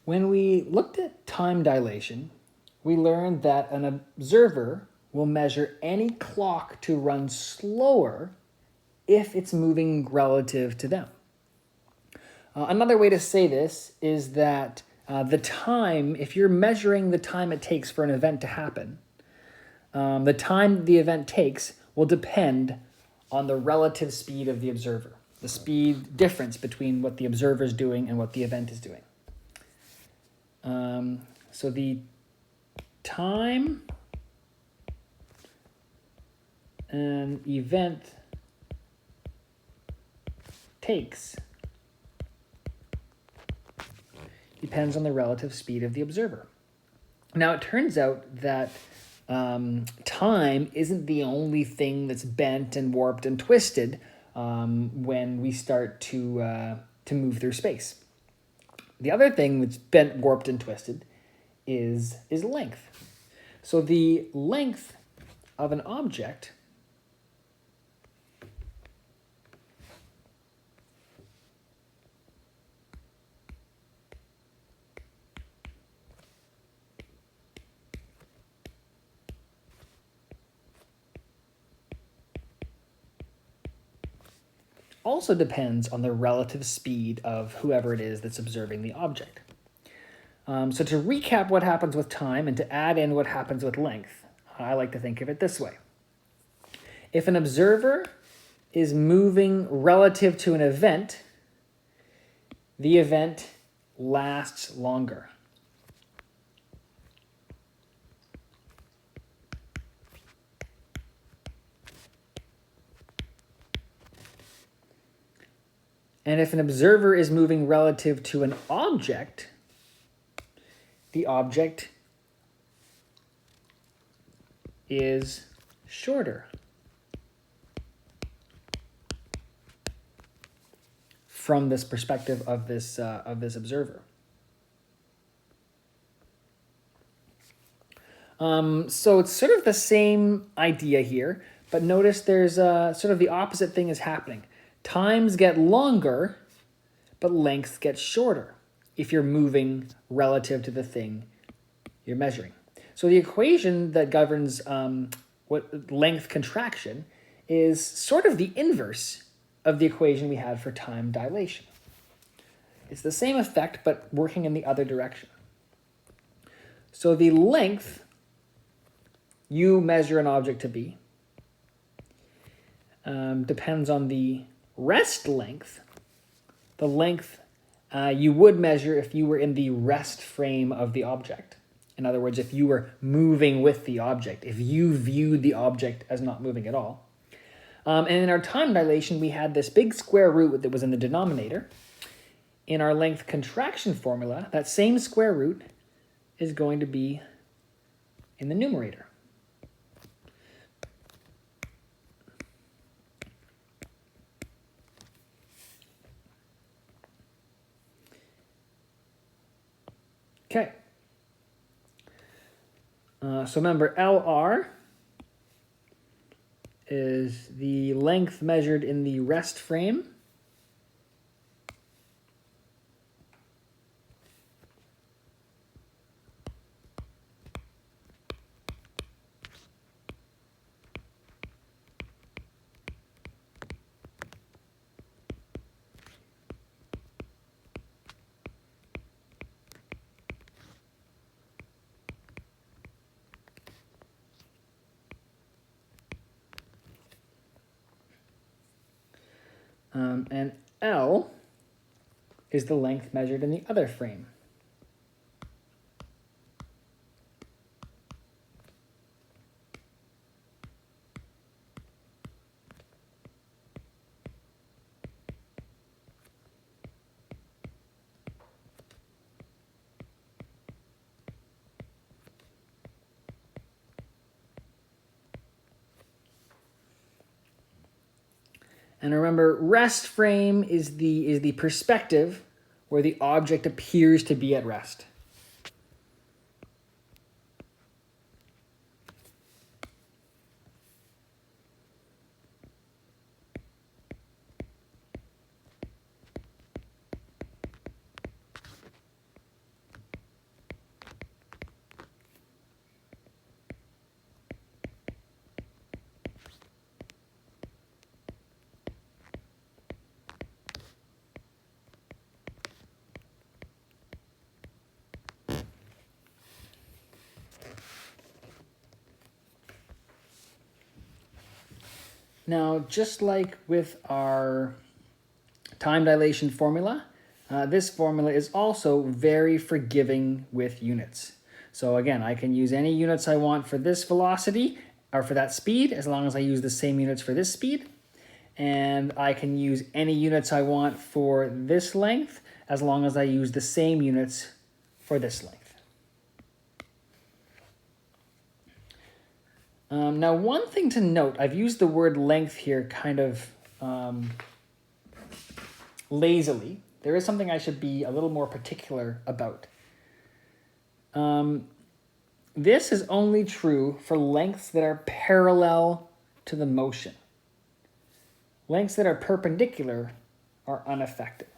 When we looked at time dilation, we learned that an observer will measure any clock to run slower if it's moving relative to them. Another way to say this is that the time, if you're measuring the time it takes for an event to happen, the time the event takes will depend on the relative speed of the observer, the speed difference between what the observer is doing and what the event is doing. So the time an event takes depends on the relative speed of the observer. Now, it turns out that time isn't the only thing that's bent and warped and twisted when we start to move through space. The other thing that's bent, warped, and twisted is length. So the length of an object also depends on the relative speed of whoever it is that's observing the object. So to recap what happens with time and to add in what happens with length, I like to think of it this way. If an observer is moving relative to an event, the event lasts longer. And if an observer is moving relative to an object, the object is shorter from this perspective of this observer. So it's sort of the same idea here, but notice there's sort of the opposite thing is happening. Times get longer, but lengths get shorter if you're moving relative to the thing you're measuring. So the equation that governs what length contraction is sort of the inverse of the equation we had for time dilation. It's the same effect, but working in the other direction. So the length you measure an object to be depends on the rest length, the length you would measure if you were in the rest frame of the object. In other words, if you were moving with the object, if you viewed the object as not moving at all. And in our time dilation, we had this big square root that was in the denominator. In our length contraction formula, that same square root is going to be in the numerator. Okay. So remember, LR is the length measured in the rest frame. And L is the length measured in the other frame. And remember, rest frame is the perspective where the object appears to be at rest. Now, just like with our time dilation formula, this formula is also very forgiving with units. So again, I can use any units I want for this velocity or for that speed, as long as I use the same units for this speed. And I can use any units I want for this length, as long as I use the same units for this length. Now, one thing to note, I've used the word length here kind of lazily. There is something I should be a little more particular about. This is only true for lengths that are parallel to the motion. Lengths that are perpendicular are unaffected.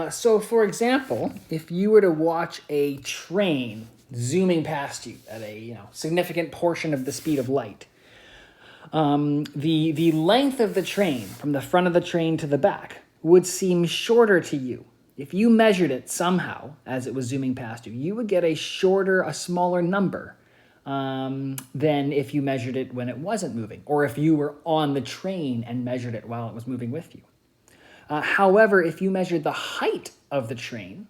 So for example, if you were to watch a train zooming past you at a significant portion of the speed of light, the length of the train from the front of the train to the back would seem shorter to you. If you measured it somehow as it was zooming past you, you would get a smaller number than if you measured it when it wasn't moving, or if you were on the train and measured it while it was moving with you. However, if you measured the height of the train,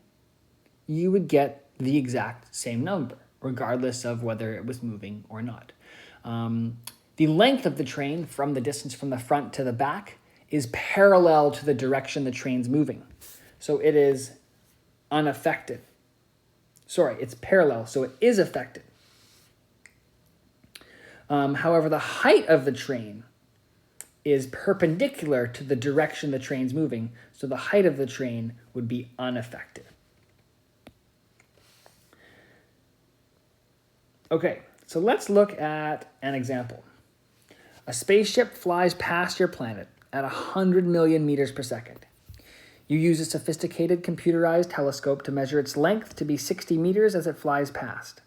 you would get the exact same number, regardless of whether it was moving or not. The length of the train from the distance from the front to the back is parallel to the direction the train's moving. So it is unaffected. Sorry, it's parallel, so it is affected. However, the height of the train is perpendicular to the direction the train's moving, so the height of the train would be unaffected. Okay, so let's look at an example. A spaceship flies past your planet at 100 million meters per second. You use a sophisticated computerized telescope to measure its length to be 60 meters as it flies past.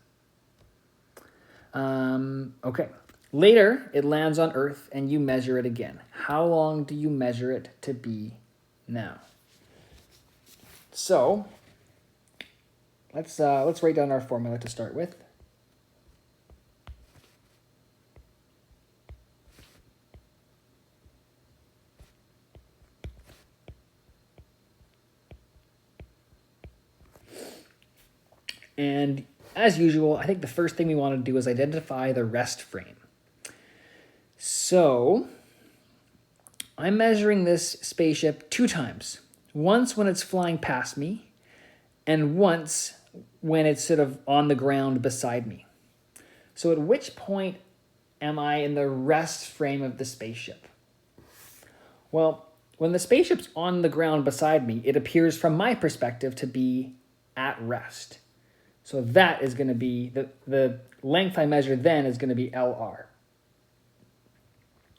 Okay. Later, it lands on Earth and you measure it again. How long do you measure it to be now? So, let's write down our formula to start with. And as usual, I think the first thing we want to do is identify the rest frame. So I'm measuring this spaceship 2 times. Once when it's flying past me, and once when it's sort of on the ground beside me. So at which point am I in the rest frame of the spaceship? Well, when the spaceship's on the ground beside me, it appears from my perspective to be at rest. So that is going to be, the length I measure then is going to be LR.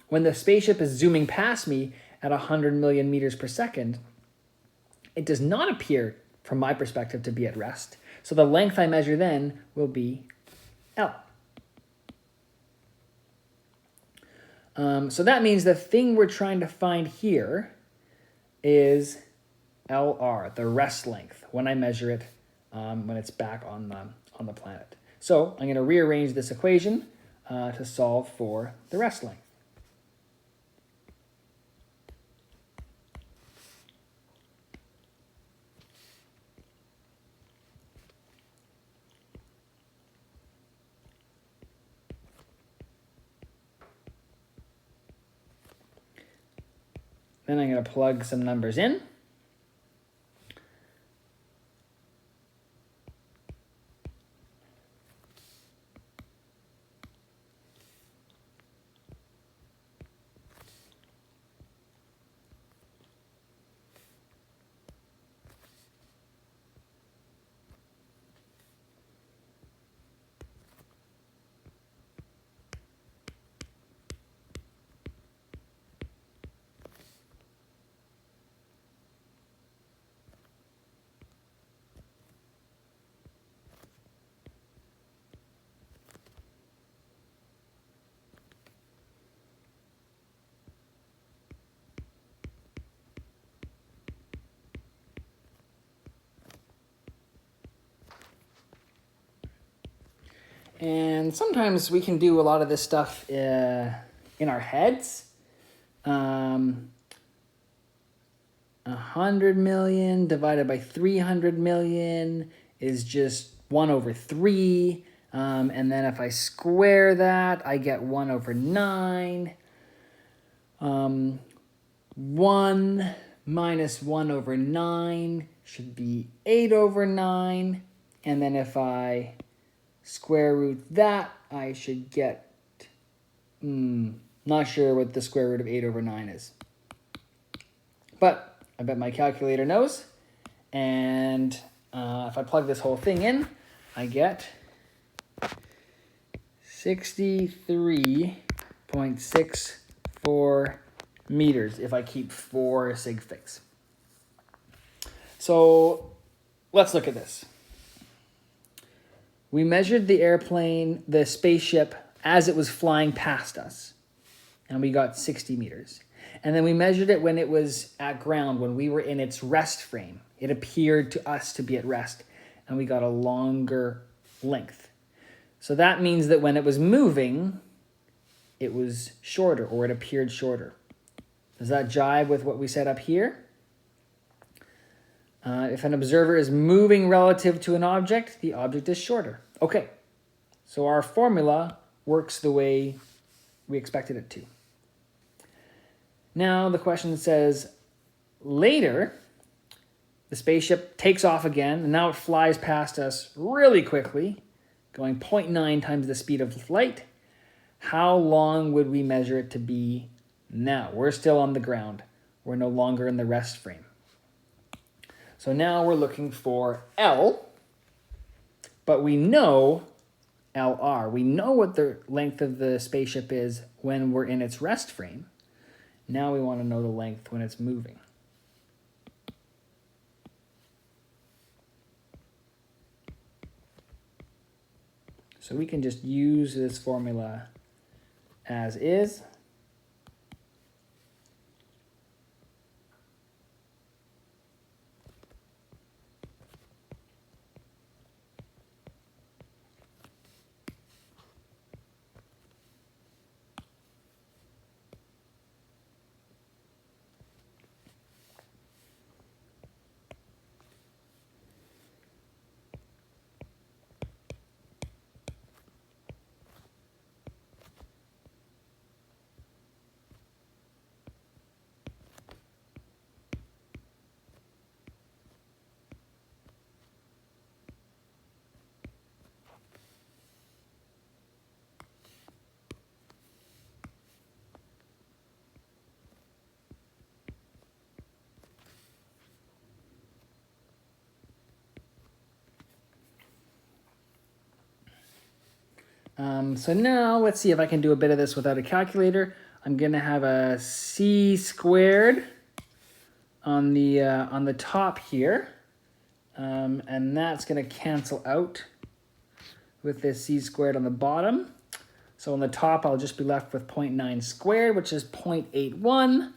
When the spaceship is zooming past me at 100 million meters per second, it does not appear from my perspective to be at rest. So the length I measure then will be L. So that means the thing we're trying to find here is LR, the rest length, when I measure it when it's back on the planet. So I'm going to rearrange this equation to solve for the rest length. Then I'm going to plug some numbers in. And sometimes we can do a lot of this stuff in our heads. 100 million divided by 300 million is just 1 over 3. And then if I square that, I get 1 over 9. 1 minus 1 over 9 should be 8 over 9. And then if I square root that, I should get, not sure what the square root of 8 over 9 is. But I bet my calculator knows. And if I plug this whole thing in, I get 63.64 meters if I keep 4 sig figs. So let's look at this. We measured the airplane, the spaceship, as it was flying past us, and we got 60 meters. And then we measured it when it was at ground, when we were in its rest frame. It appeared to us to be at rest, and we got a longer length. So that means that when it was moving, it was shorter, or it appeared shorter. Does that jive with what we said up here? If an observer is moving relative to an object, the object is shorter. Okay, so our formula works the way we expected it to. Now the question says, later, the spaceship takes off again, and now it flies past us really quickly, going 0.9 times the speed of light. How long would we measure it to be now? We're still on the ground. We're no longer in the rest frame. So now we're looking for L, but we know LR. We know what the length of the spaceship is when we're in its rest frame. Now we want to know the length when it's moving. So we can just use this formula as is. So now let's see if I can do a bit of this without a calculator. I'm going to have a c squared on the top here, and that's going to cancel out with this c squared on the bottom. So on the top, I'll just be left with 0.9 squared, which is 0.81.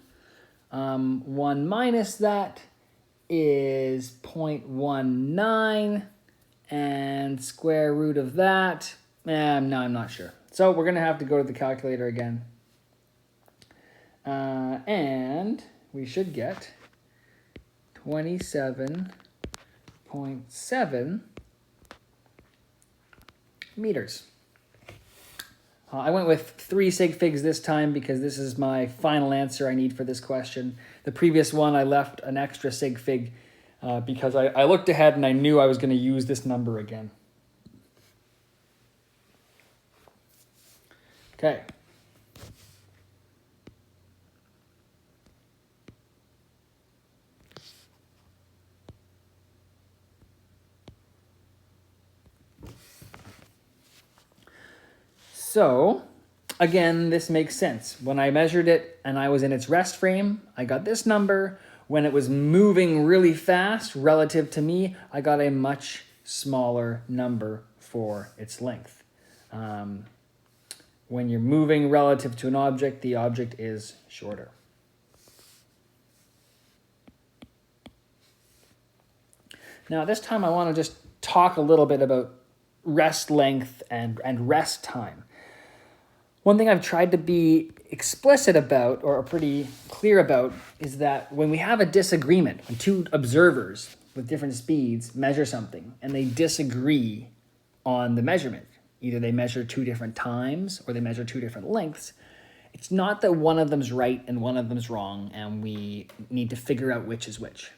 1 minus that is 0.19, and square root of that, no, I'm not sure. So we're going to have to go to the calculator again. And we should get 27.7 meters. I went with 3 sig figs this time because this is my final answer I need for this question. The previous one, I left an extra sig fig because I looked ahead and I knew I was going to use this number again. Okay. So, again, this makes sense. When I measured it and I was in its rest frame, I got this number. When it was moving really fast relative to me, I got a much smaller number for its length. When you're moving relative to an object, the object is shorter. Now, this time I want to just talk a little bit about rest length and rest time. One thing I've tried to be explicit about, or pretty clear about, is that when we have a disagreement, when two observers with different speeds measure something and they disagree on the measurement, either they measure 2 different times or they measure 2 different lengths, it's not that one of them's right and one of them's wrong and we need to figure out which is which.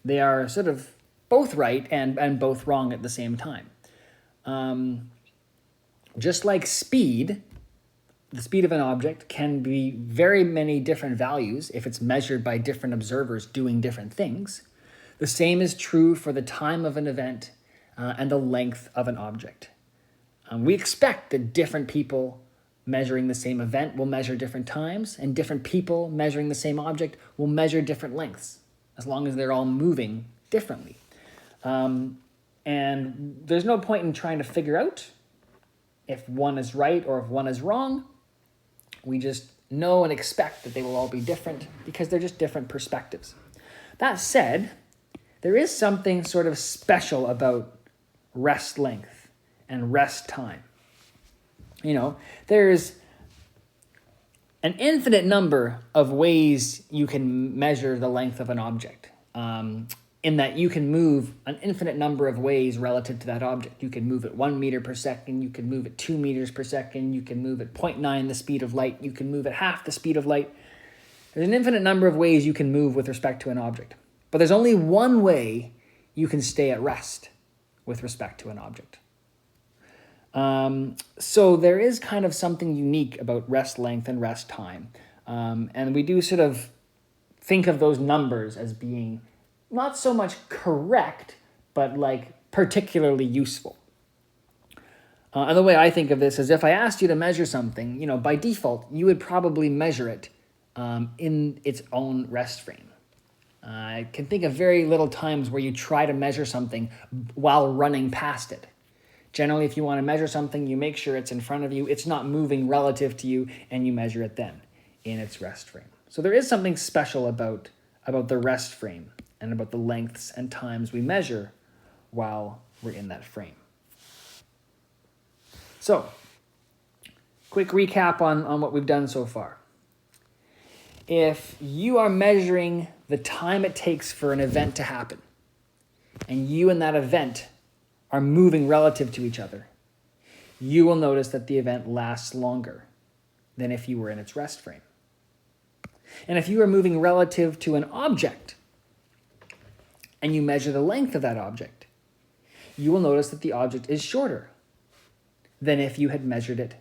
They are sort of both right and both wrong at the same time. Just like speed, the speed of an object can be very many different values if it's measured by different observers doing different things. The same is true for the time of an event and the length of an object. We expect that different people measuring the same event will measure different times, and different people measuring the same object will measure different lengths, as long as they're all moving differently. And there's no point in trying to figure out if one is right or if one is wrong. We just know and expect that they will all be different because they're just different perspectives. That said, there is something sort of special about rest length and rest time. You know, there's an infinite number of ways you can measure the length of an object. In that you can move an infinite number of ways relative to that object. You can move at 1 meter per second, you can move at 2 meters per second, you can move at 0.9 the speed of light, you can move at half the speed of light. There's an infinite number of ways you can move with respect to an object. But there's only one way you can stay at rest with respect to an object. So there is kind of something unique about rest length and rest time. And we do sort of think of those numbers as being not so much correct, but like particularly useful. And the way I think of this is if I asked you to measure something, you know, by default, you would probably measure it in its own rest frame. I can think of very little times where you try to measure something while running past it. Generally, if you want to measure something, you make sure it's in front of you, it's not moving relative to you, and you measure it then in its rest frame. So there is something special about the rest frame and about the lengths and times we measure while we're in that frame. So, quick recap on what we've done so far. If you are measuring the time it takes for an event to happen, and you and that event are moving relative to each other, you will notice that the event lasts longer than if you were in its rest frame. And if you are moving relative to an object, and you measure the length of that object, you will notice that the object is shorter than if you had measured it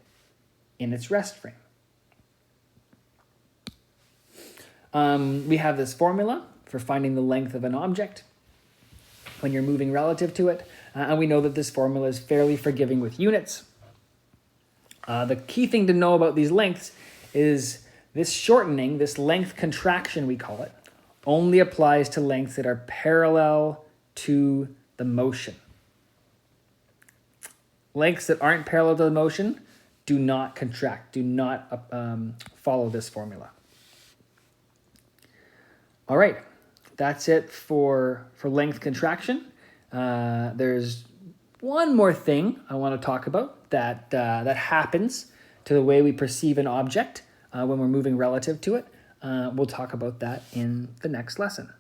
in its rest frame. We have this formula for finding the length of an object when you're moving relative to it, and we know that this formula is fairly forgiving with units. The key thing to know about these lengths is this shortening, this length contraction we call it, only applies to lengths that are parallel to the motion. Lengths that aren't parallel to the motion do not contract, do not follow this formula. All right, that's it for length contraction. There's one more thing I want to talk about that happens to the way we perceive an object when we're moving relative to it. We'll talk about that in the next lesson.